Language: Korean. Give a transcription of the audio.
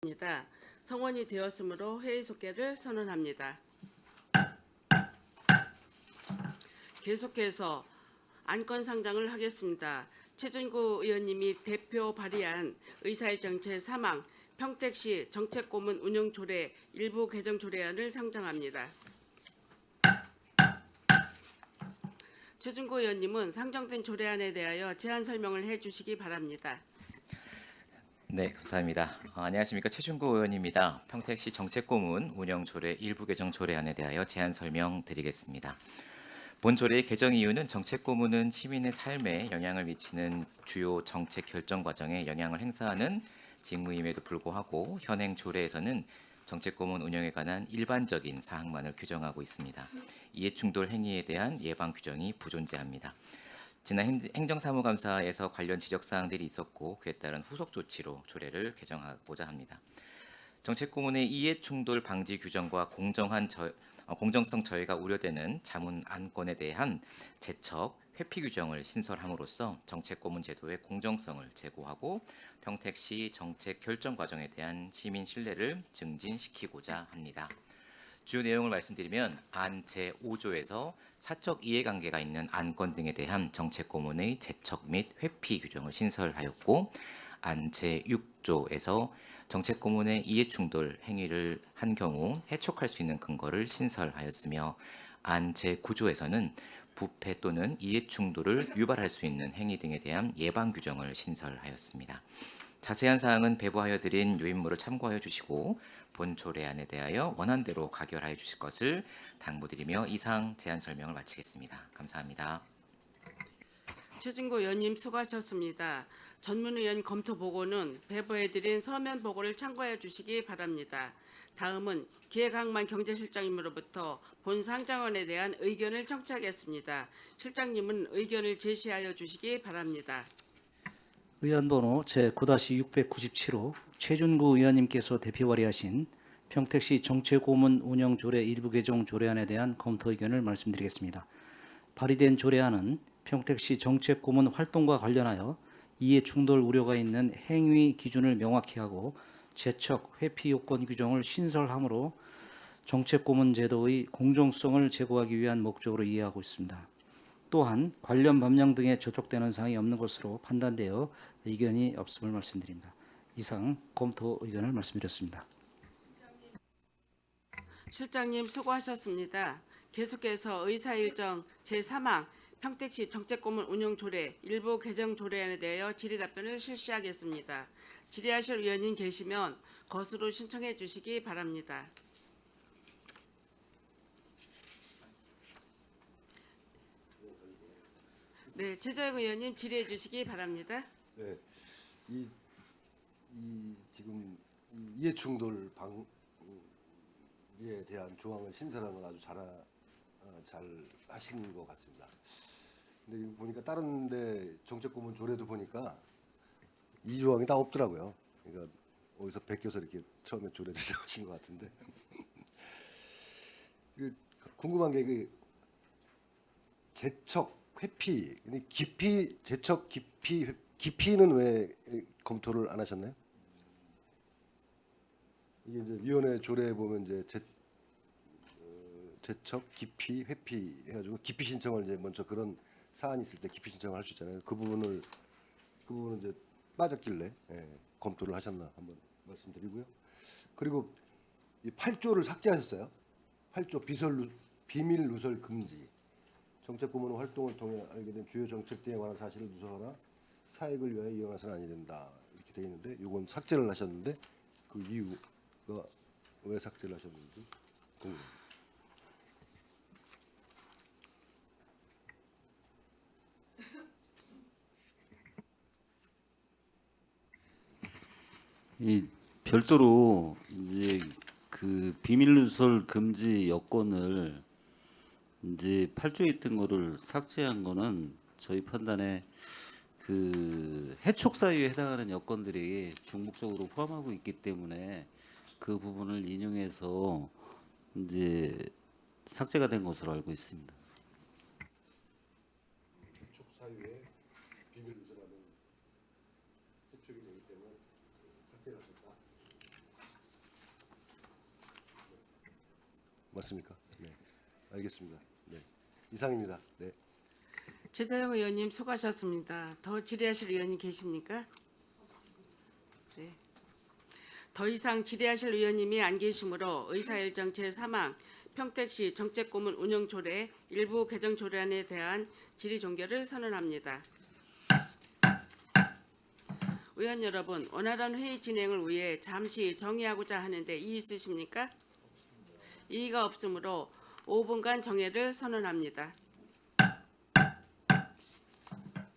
입니다. 성원이 되었으므로 회의 속개를 선언합니다. 계속해서 안건 상정을 하겠습니다. 최준구 의원님이 대표 발의한 의사일정 제3항 평택시 정책고문 운영조례 일부 개정 조례안을 상정합니다. 최준구 의원님은 상정된 조례안에 대하여 제안 설명을 해주시기 바랍니다. 네, 감사합니다. 안녕하십니까, 최준구 의원입니다. 평택시 정책고문 운영조례 일부 개정 조례안에 대하여 제안 설명드리겠습니다. 본 조례의 개정 이유는 정책고문은 시민의 삶에 영향을 미치는 주요 정책 결정 과정에 영향을 행사하는 직무임에도 불구하고 현행 조례에서는 정책고문 운영에 관한 일반적인 사항만을 규정하고 있습니다. 이해충돌 행위에 대한 예방 규정이 부존재합니다. 지난 행정사무감사에서 관련 지적사항들이 있었고 그에 따른 후속 조치로 조례를 개정하고자 합니다. 정책고문의 이해충돌 방지 규정과 공정성 저해가 우려되는 자문 안건에 대한 제척, 회피 규정을 신설함으로써 정책고문 제도의 공정성을 제고하고 평택시 정책 결정 과정에 대한 시민 신뢰를 증진시키고자 합니다. 주요 내용을 말씀드리면 안 제5조에서 사적 이해관계가 있는 안건 등에 대한 정책고문의 제척 및 회피 규정을 신설하였고, 안 제6조에서 정책고문의 이해충돌 행위를 한 경우 해촉할 수 있는 근거를 신설하였으며, 안 제9조에서는 부패 또는 이해충돌을 유발할 수 있는 행위 등에 대한 예방 규정을 신설하였습니다. 자세한 사항은 배부하여 드린 요인물을 참고하여 주시고 본 조례안에 대하여 원안대로 가결하여 주실 것을 당부드리며 이상 제안 설명을 마치겠습니다. 감사합니다. 최준구 의원님 수고하셨습니다. 전문위원 검토 보고는 배부해드린 서면 보고를 참고해 주시기 바랍니다. 다음은 기획항만 경제실장님으로부터 본 상정안에 대한 의견을 청취하겠습니다. 실장님은 의견을 제시하여 주시기 바랍니다. 의안번호 제9-697호 최준구 의원님께서 대표 발의하신 평택시 정책고문 운영조례 일부 개정 조례안에 대한 검토 의견을 말씀드리겠습니다. 발의된 조례안은 평택시 정책고문 활동과 관련하여 이해충돌 우려가 있는 행위 기준을 명확히 하고 제척, 회피 요건 규정을 신설함으로 정책고문 제도의 공정성을 제고하기 위한 목적으로 이해하고 있습니다. 또한 관련 법령 등에 저촉되는 사항이 없는 것으로 판단되어 의견이 없음을 말씀드립니다. 이상 검토 의견을 말씀드렸습니다. 실장님 수고하셨습니다. 계속해서 의사일정 제3항 평택시 정책고문 운영조례 일부 개정 조례안에 대하여 질의답변을 실시하겠습니다. 질의하실 의원님 계시면 거수로 신청해 주시기 바랍니다. 네, 최재형 의원님 질의해 주시기 바랍니다. 네, 지금 이해충돌 방지에 대한 조항을 신설한 건 아주 잘 하신 것 같습니다. 근데 이거 보니까 다른데 정책고문 조례도 보니까 이 조항이 다 없더라고요. 그러니까 어디서 베껴서 이렇게 처음에 조례 제정하신 것 같은데 궁금한 게 제척 회피, 깊이 제척 깊이는 왜 검토를 안 하셨나요? 이게 이제 위원회 조례에 보면 이제 제척 깊이 회피 해가지고 깊이 신청을 이제 먼저 그런 사안이 있을 때 깊이 신청을 할 수 있잖아요. 그 부분은 이제 빠졌길래 검토를 하셨나 한번 말씀드리고요. 그리고 이 8조를 삭제하셨어요. 8조 비밀 누설 금지. 정책고문 활동을 통해 알게 된 주요 정책 등에 관한 사실을 누설하나 사익을 위하여 이용해서는 아니 된다 이렇게 되어 있는데 이건 삭제를 하셨는데 그 이유가 왜 삭제를 하셨는지 궁금합니다. 이 별도로 이제 그 비밀 누설 금지 여건을 이제 8조에 있던 거를 삭제한 거는 저희 판단에 그 해촉 사유에 해당하는 여건들이 중복적으로 포함하고 있기 때문에 그 부분을 인용해서 이제 삭제가 된 것으로 알고 있습니다. 해촉 사유에 비밀 누설하는 해촉이 되기 때문에 삭제를 하셨다. 맞습니까? 네, 알겠습니다. 네, 이상입니다. 네. 최재형 의원님 수고하셨습니다. 더 질의하실 의원님 계십니까? 네. 더 이상 질의하실 의원님이 안 계시므로 의사일정 제3항 평택시 정책고문 운영조례 일부 개정 조례안에 대한 질의 종결을 선언합니다. 의원 여러분, 원활한 회의 진행을 위해 잠시 정의하고자 하는데 이의 있으십니까? 이의가 없으므로 5분간 정회를 선언합니다.